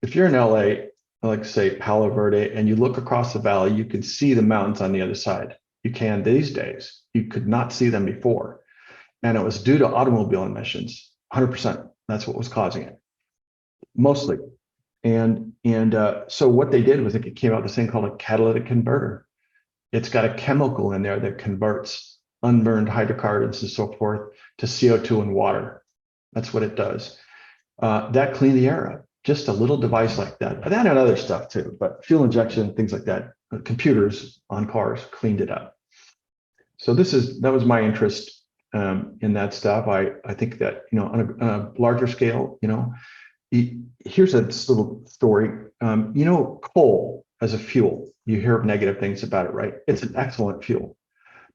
Speaker 2: if you're in LA, like say Palo Verde, and you look across the valley, you can see the mountains on the other side. You can these days. You could not see them before. And it was due to automobile emissions, 100%. That's what was causing it, mostly. And so what they did was it came out with this thing called a catalytic converter. It's got a chemical in there that converts unburned hydrocarbons and so forth to CO2 and water. That's what it does. That cleaned the air up. Just a little device like that. But that had other stuff too, but fuel injection, things like that. Computers on cars cleaned it up. So that was my interest in that stuff. I think that, on a larger scale, here's a little story. Coal as a fuel, you hear negative things about it, right? It's an excellent fuel.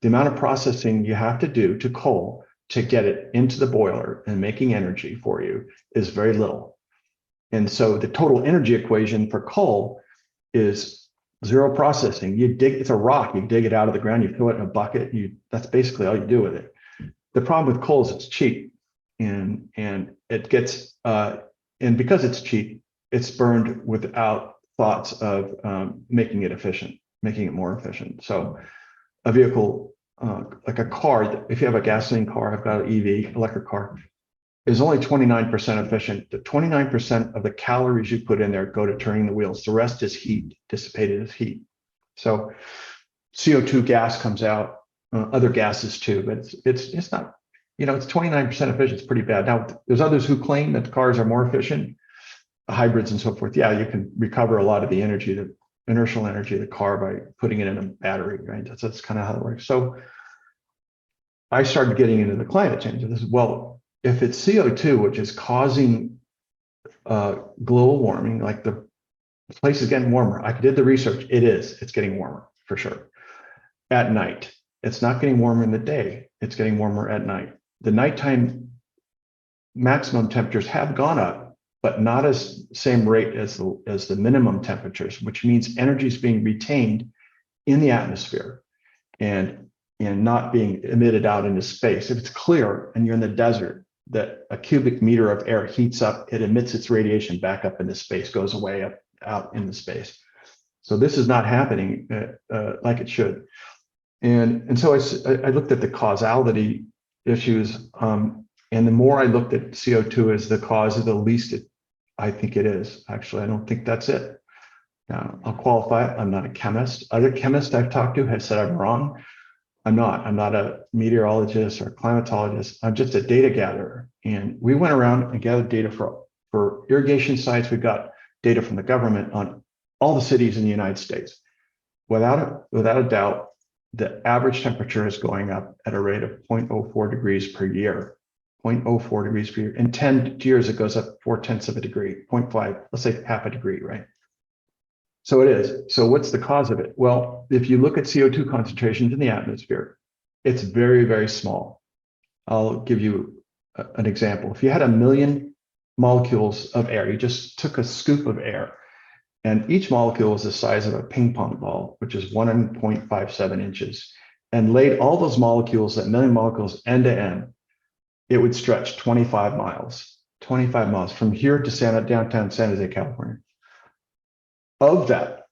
Speaker 2: The amount of processing you have to do to coal to get it into the boiler and making energy for you is very little. And so the total energy equation for coal is zero processing. It's a rock, you dig it out of the ground, you fill it in a bucket, that's basically all you do with it. The problem with coal is it's cheap, and it gets and because it's cheap, it's burned without thoughts of making it efficient, making it more efficient. So a vehicle like a car, if you have a gasoline car, I've got an EV, electric car, is only 29% efficient. The 29% of the calories you put in there go to turning the wheels. The rest is heat, dissipated as heat. So CO2 gas comes out, other gases too, but it's not, it's 29% efficient. It's pretty bad. Now, there's others who claim that the cars are more efficient, hybrids and so forth. Yeah, you can recover a lot of the energy, the inertial energy of the car by putting it in a battery, right? That's kind of how it works. So I started getting into the climate change. This is, well, if it's CO2, which is causing global warming, like the place is getting warmer. I did the research. It's getting warmer for sure. At night, it's not getting warmer in the day. It's getting warmer at night. The nighttime maximum temperatures have gone up but not as same rate as the minimum temperatures, which means energy is being retained in the atmosphere and not being emitted out into space. If it's clear and you're in the desert, that a cubic meter of air heats up, it emits its radiation back up into space, goes away up out into space. So this is not happening like it should. And so I looked at the causality issues, and the more I looked at CO2 as the cause, the least I think it is. Actually, I don't think that's it. Now, I'll qualify it. I'm not a chemist. Other chemists I've talked to have said I'm wrong. I'm not. I'm not a meteorologist or a climatologist. I'm just a data gatherer. And we went around and gathered data for irrigation sites. We got data from the government on all the cities in the United States. Without a doubt, the average temperature is going up at a rate of 0.04 degrees per year. 0.04 degrees per year. In 10 years, it goes up 0.4 of a degree, 0.5, let's say half a degree, right? So it is. So what's the cause of it? Well, if you look at CO2 concentrations in the atmosphere, it's very, very small. I'll give you an example. If you had 1 million molecules of air, you just took a scoop of air, and each molecule is the size of a ping pong ball, which is 1.57 inches, and laid all those molecules, that 1 million molecules, end to end, it would stretch 25 miles. 25 miles from here to downtown San Jose, California. Of that,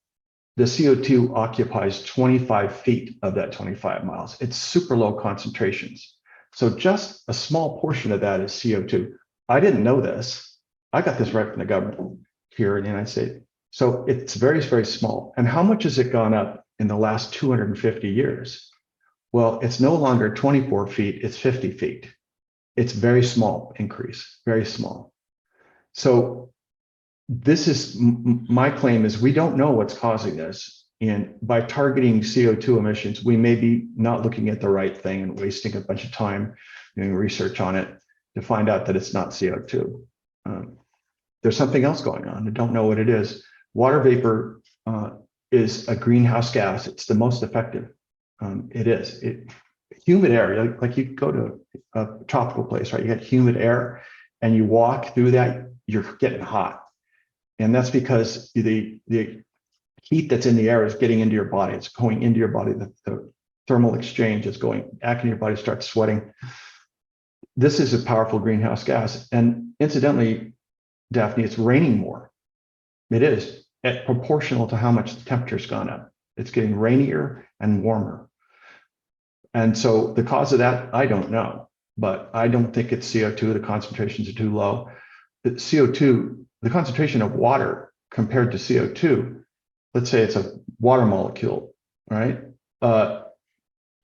Speaker 2: the CO2 occupies 25 feet of that 25 miles. It's super low concentrations. So just a small portion of that is CO2. I didn't know this. I got this right from the government here in the United States. So it's very, very small. And how much has it gone up in the last 250 years? Well, it's no longer 24 feet, it's 50 feet. It's very small increase, very small. So this is my claim is we don't know what's causing this. And by targeting CO2 emissions, we may be not looking at the right thing and wasting a bunch of time doing research on it to find out that it's not CO2. There's something else going on. I don't know what it is. Water vapor is a greenhouse gas. It's the most effective. It is. Humid air, like you go to a tropical place, right? You get humid air and you walk through that, you're getting hot. And that's because the heat that's in the air is getting into your body. It's going into your body. The thermal exchange is going back in your body, starts sweating. This is a powerful greenhouse gas. And incidentally, Daphne, it's raining more. It is proportional to how much the temperature's gone up. It's getting rainier and warmer. And so the cause of that, I don't know, but I don't think it's CO2. The concentrations are too low. The CO2, the concentration of water compared to CO2, let's say it's a water molecule, right?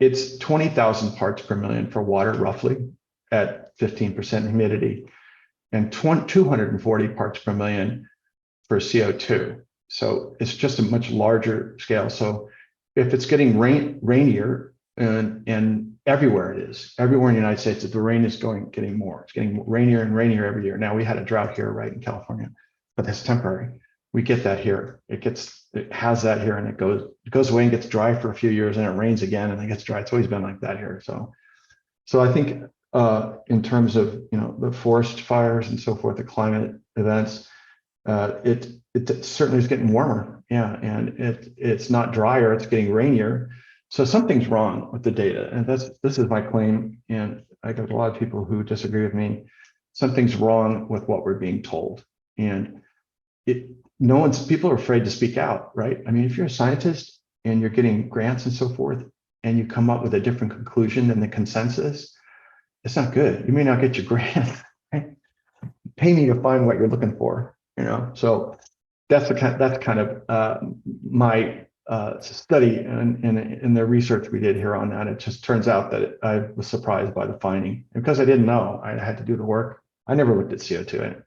Speaker 2: It's 20,000 parts per million for water, roughly, at 15% humidity, and 240 parts per million for CO2. So it's just a much larger scale. So if it's getting rainier, and everywhere it is, everywhere in the United States, the rain is getting more. It's getting rainier and rainier every year. Now we had a drought here, right, in California, but that's temporary. We get that here. It has that here, and it goes away and gets dry for a few years, and it rains again, and it gets dry. It's always been like that here. So I think in terms of the forest fires and so forth, the climate events, it certainly is getting warmer. Yeah, and it's not drier. It's getting rainier. So something's wrong with the data, and this is my claim. And I got a lot of people who disagree with me. Something's wrong with what we're being told, and people are afraid to speak out, right? I mean, if you're a scientist and you're getting grants and so forth, and you come up with a different conclusion than the consensus, it's not good. You may not get your grant. Right? Pay me to find what you're looking for, So that's kind of my study and the research we did here on that. It just turns out that I was surprised by the finding, and because I didn't know, I had to do the work. I never looked at CO2.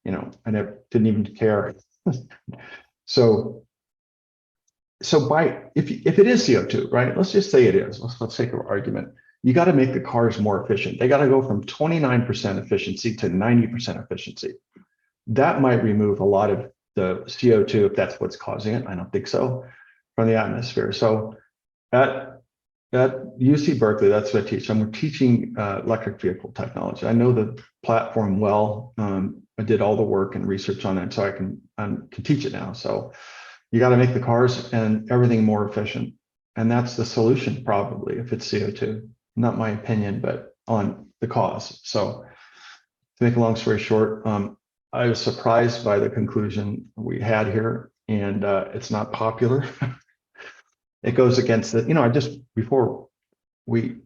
Speaker 2: I didn't even care. So if it is CO2, right? Let's just say it is. Let's take an argument. You got to make the cars more efficient. They got to go from 29% efficiency to 90% efficiency. That might remove a lot of the CO2 if that's what's causing it. I don't think so, from the atmosphere. So at UC Berkeley, that's what I teach. I'm teaching electric vehicle technology. I know the platform well. I did all the work and research on it, so I can teach it now. So you got to make the cars and everything more efficient, and that's the solution probably if it's CO2. Not my opinion, but on the cause. So to make a long story short, I was surprised by the conclusion we had here, and it's not popular. It goes against the, I just, before we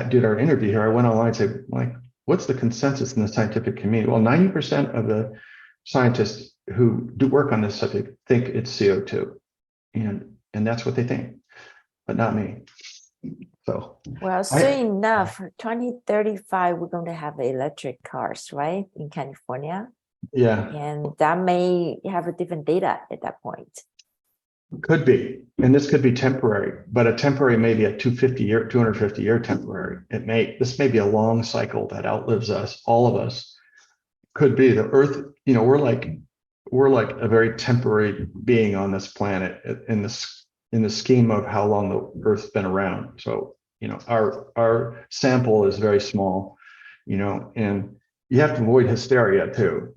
Speaker 2: did our interview here, I went online and said, like, what's the consensus in the scientific community? Well, 90% of the scientists who do work on this subject think it's CO2, and that's what they think, but not me. So,
Speaker 1: well, soon enough, 2035, we're going to have electric cars, right, in California.
Speaker 2: Yeah,
Speaker 1: And that may have a different data at that point.
Speaker 2: could be, and this could be temporary, but a temporary may be a 250 year temporary. This may be a long cycle that outlives us, all of us. Could be the Earth. We're like a very temporary being on this planet in the scheme of how long the Earth's been around. So our sample is very small, and you have to avoid hysteria too.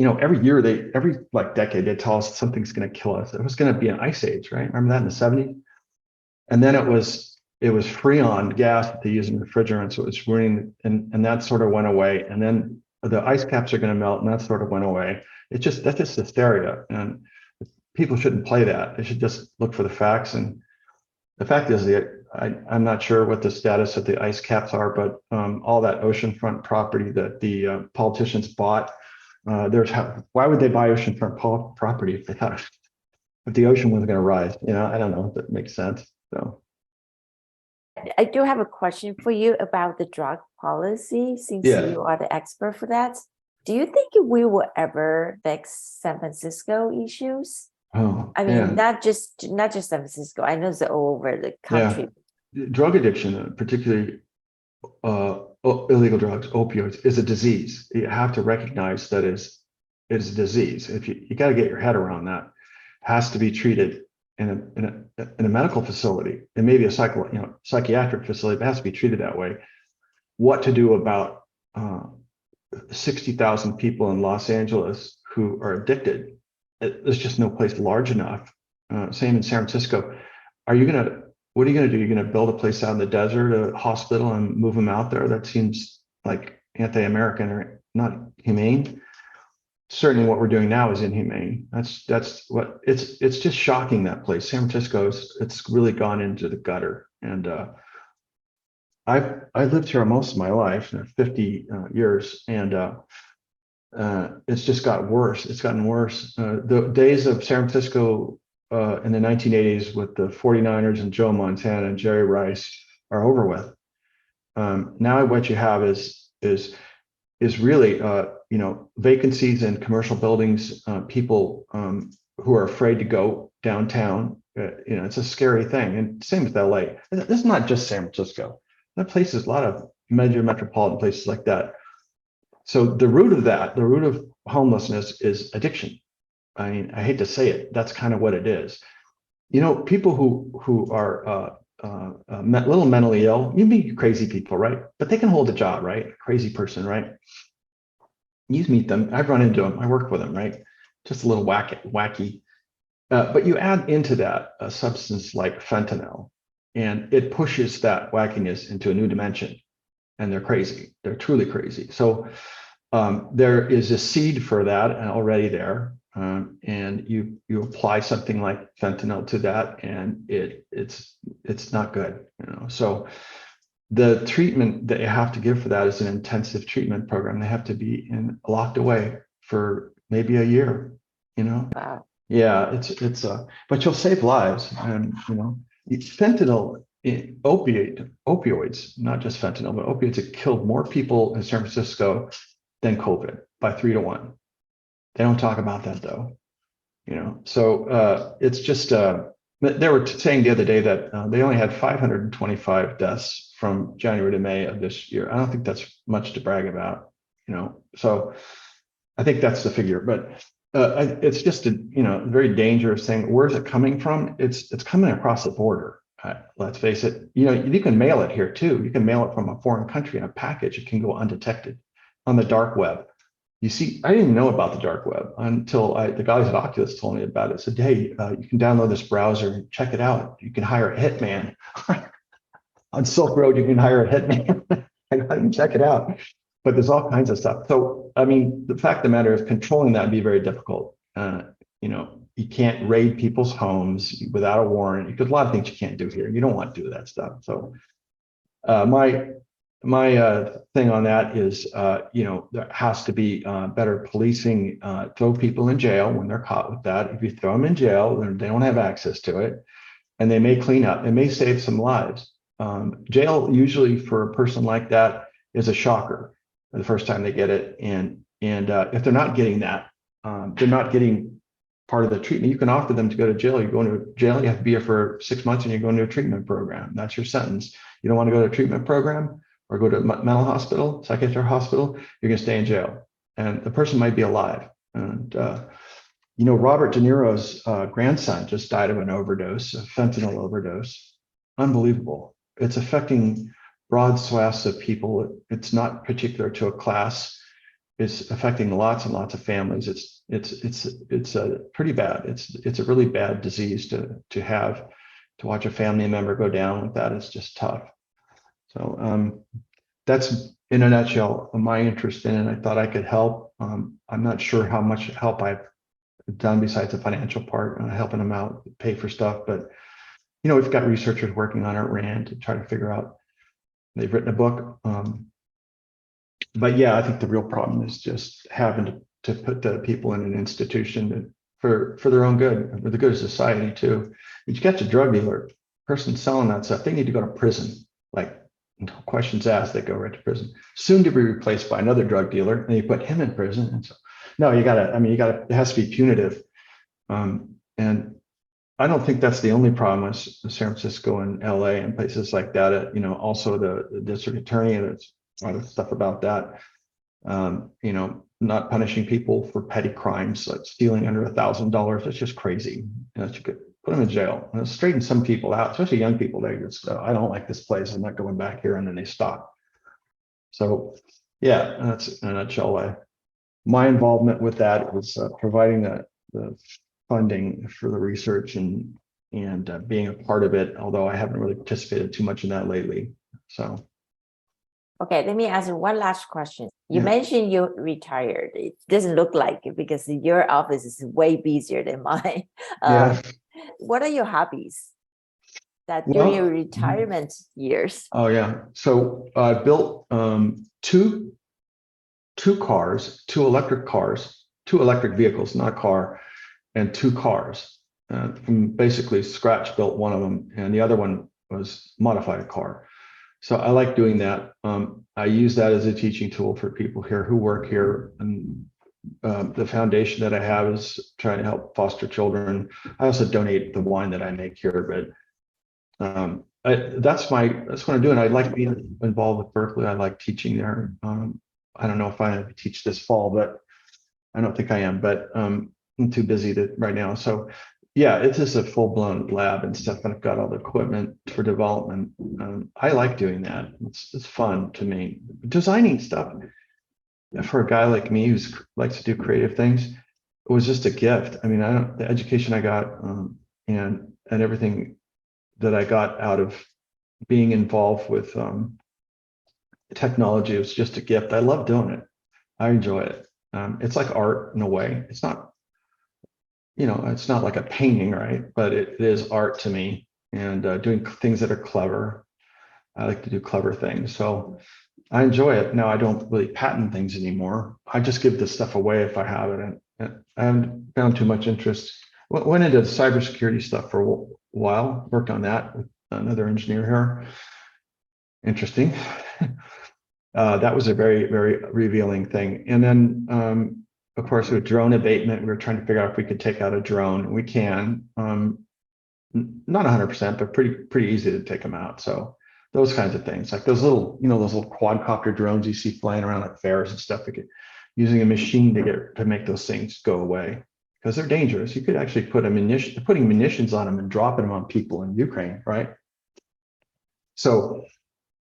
Speaker 2: Every year every decade they tell us something's going to kill us. It was going to be an ice age, right? Remember that in the 70s? And then it was Freon gas that they use in refrigerants. So it was ruining, and that sort of went away. And then the ice caps are going to melt, and that sort of went away. That's just hysteria, and people shouldn't play that. They should just look for the facts. And the fact is I'm not sure what the status of the ice caps are, but all that oceanfront property that the politicians bought. Why would they buy oceanfront property if they thought if the ocean wasn't going to rise? I don't know if that makes sense. So
Speaker 1: I do have a question for you about the drug policy, since you are the expert for that. Do you think we will ever fix San Francisco issues?
Speaker 2: Oh,
Speaker 1: I mean, not just San Francisco. I know it's all over the country.
Speaker 2: Yeah. Drug addiction, particularly illegal drugs, opioids, is a disease. You have to recognize that it's a disease. If you got to get your head around that, it has to be treated in a medical facility. It may be a psychiatric facility, but it has to be treated that way. What to do about 60,000 people in Los Angeles who are addicted? There's just no place large enough. Same in San Francisco. What are you going to do? You're going to build a place out in the desert, a hospital, and move them out there? That seems like anti-American or not humane. Certainly what we're doing now is inhumane. That's what it's just shocking, that place. San Francisco, it's really gone into the gutter. And I lived here most of my life, 50 years, and it's just got worse. It's gotten worse. The days of San Francisco in the 1980s with the 49ers and Joe Montana and Jerry Rice are over with. Now what you have is really vacancies in commercial buildings, people who are afraid to go downtown. It's a scary thing. And same with LA. This is not just San Francisco. There are places, a lot of major metropolitan places like that. So the root of homelessness is addiction. I mean, I hate to say it, that's kind of what it is. People who are a little mentally ill, you meet crazy people, right? But they can hold a job, right? A crazy person, right? You meet them. I've run into them. I work with them, right? Just a little wacky. But you add into that a substance like fentanyl, and it pushes that wackiness into a new dimension. And they're crazy. They're truly crazy. So there is a seed for that already there. And you apply something like fentanyl to that, and it's not good. So the treatment that you have to give for that is an intensive treatment program. They have to be locked away for maybe a year.
Speaker 1: Wow.
Speaker 2: Yeah, but you'll save lives. And fentanyl, opioids, not just fentanyl, but opioids have killed more people in San Francisco than COVID by 3 to 1. They don't talk about that though, So it's just they were saying the other day that they only had 525 deaths from January to May of this year. I don't think that's much to brag about, So I think that's the figure, but it's just a very dangerous thing. Where's it coming from? It's coming across the border. Let's face it. You can mail it here too. You can mail it from a foreign country in a package. It can go undetected on the dark web. you see, I didn't even know about the dark web until the guys at Oculus told me about it. Said, hey, you can download this browser and check it out. You can hire a hitman. On Silk Road, you can hire a hitman. I can check it out. But there's all kinds of stuff. So, I mean, the fact of the matter is controlling that would be very difficult. You can't raid people's homes without a warrant. Because a lot of things you can't do here. You don't want to do that stuff. So my thing on that is, there has to be better policing. Throw people in jail when they're caught with that. If you throw them in jail, then they don't have access to it, and they may clean up. It may save some lives. Jail usually for a person like that is a shocker the first time they get it, and if they're not getting that, they're not getting part of the treatment. You can offer them to go to jail. You go into jail, you have to be here for 6 months, and you go into a treatment program. That's your sentence. You don't want to go to a treatment program or go to a mental hospital, psychiatric hospital, you're going to stay in jail. And the person might be alive. And, Robert De Niro's grandson just died of an overdose, a fentanyl overdose. Unbelievable. It's affecting broad swaths of people. It's not particular to a class. It's affecting lots and lots of families. It's pretty bad. It's a really bad disease to have. To watch a family member go down with that is just tough. So that's in a nutshell my interest in it. I thought I could help. I'm not sure how much help I've done besides the financial part, helping them out, pay for stuff. But we've got researchers working on it at RAND to try to figure out. They've written a book. But yeah, I think the real problem is just having to put the people in an institution for their own good, for the good of society too. You catch a drug dealer, person selling that stuff, they need to go to prison. Like, no questions asked, they go right to prison, soon to be replaced by another drug dealer, and you put him in prison. And so, no, it has to be punitive. And I don't think that's the only problem with San Francisco and LA and places like that. Also the district attorney, there's a lot of stuff about that. Not punishing people for petty crimes like stealing under $1,000. That's just crazy. You could put them in jail and straighten some people out, especially young people. They just go, I don't like this place. I'm not going back here. And then they stop. So yeah, that's in a nutshell. My involvement with that was providing the funding for the research and being a part of it, although I haven't really participated too much in that lately. So.
Speaker 1: Okay, let me ask you one last question. You mentioned you retired. It doesn't look like it because your office is way busier than mine. What are your hobbies during your retirement years?
Speaker 2: Oh yeah. So I built two cars, two electric vehicles, not a car, and two cars. From basically scratch built one of them, and the other one was modified a car. So I like doing that. I use that as a teaching tool for people here who work here. And the foundation that I have is trying to help foster children. I also donate the wine that I make here, but that's what I'm doing. I like being involved with Berkeley. I like teaching there. I don't know if I teach this fall, but I don't think I am, but I'm too busy right now. So yeah, it's just a full-blown lab and stuff, and I've got all the equipment for development. I like doing that. It's fun to me. Designing stuff for a guy like me who likes to do creative things, it was just a gift. I mean, the education I got and everything that I got out of being involved with technology was just a gift. I love doing it. I enjoy it. It's like art in a way. It's not. It's not like a painting, right? But it is art to me, and doing things that are clever. I like to do clever things. So I enjoy it. Now I don't really patent things anymore. I just give this stuff away if I have it. And I haven't found too much interest. Went into cybersecurity stuff for a while, worked on that with another engineer here. Interesting. That was a very, very revealing thing. And then, of course, with drone abatement, we were trying to figure out if we could take out a drone. We can, not 100%, but pretty easy to take them out. So those kinds of things, like those little quadcopter drones you see flying around at fairs and stuff, using a machine to make those things go away because they're dangerous. You could actually putting munitions on them and dropping them on people in Ukraine, right? So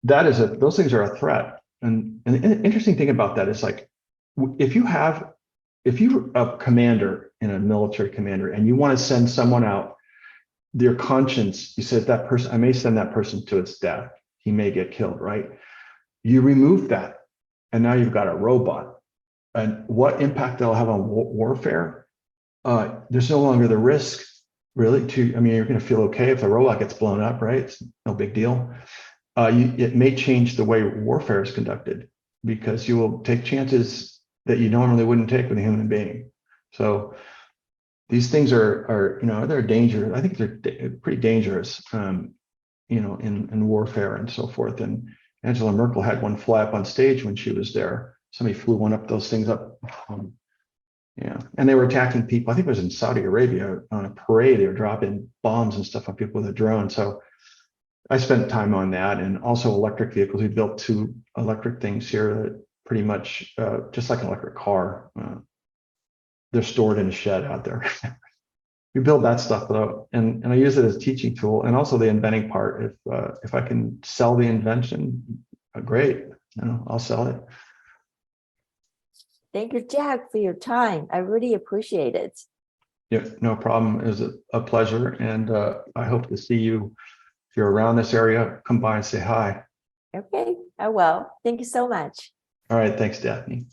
Speaker 2: those things are a threat. And the interesting thing about that is, like, if you're a commander in a military commander and you want to send someone out, their conscience, you said that person, I may send that person to its death. He may get killed, right? You remove that, and now you've got a robot. And what impact that'll have on warfare? There's no longer the risk, really. I mean, you're going to feel okay if the robot gets blown up, right? It's no big deal. It may change the way warfare is conducted because you will take chances that you normally wouldn't take with a human being. So these things are they're dangerous. I think they're pretty dangerous, in warfare and so forth. And Angela Merkel had one fly up on stage when she was there. Somebody flew one up, those things up. And they were attacking people. I think it was in Saudi Arabia on a parade. They were dropping bombs and stuff on people with a drone. So I spent time on that, and also electric vehicles. We built 2 electric things here that pretty much just like an electric car. They're stored in a shed out there. We build that stuff though, and I use it as a teaching tool, and also the inventing part. If I can sell the invention, great. I'll sell it.
Speaker 1: Thank you, Jack, for your time. I really appreciate it.
Speaker 2: Yeah, no problem. It was a pleasure, and I hope to see you. If you're around this area, come by and say hi.
Speaker 1: Okay, I will. Thank you so much.
Speaker 2: All right, thanks, Daphne.